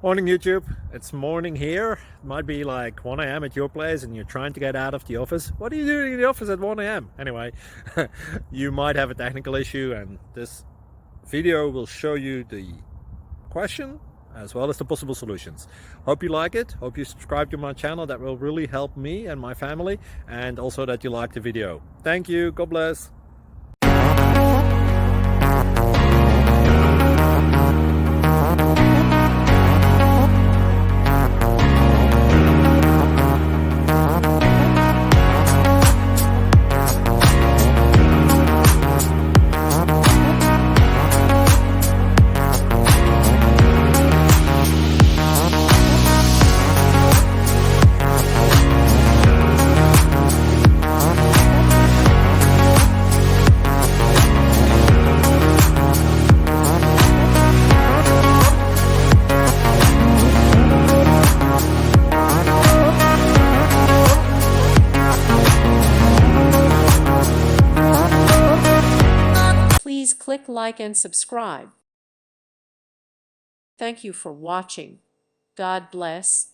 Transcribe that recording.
Morning YouTube, it's morning here. It might be like 1 a.m. at your place and you're trying to get out of the office. What are you doing in the office at 1 a.m.? Anyway, you might have a technical issue and this video will show you the question as well as the possible solutions. Hope you like it, hope you subscribe to my channel. That will really help me and my family, and also that you like the video. Thank you, God bless. Please click like and subscribe. Thank you for watching. God bless.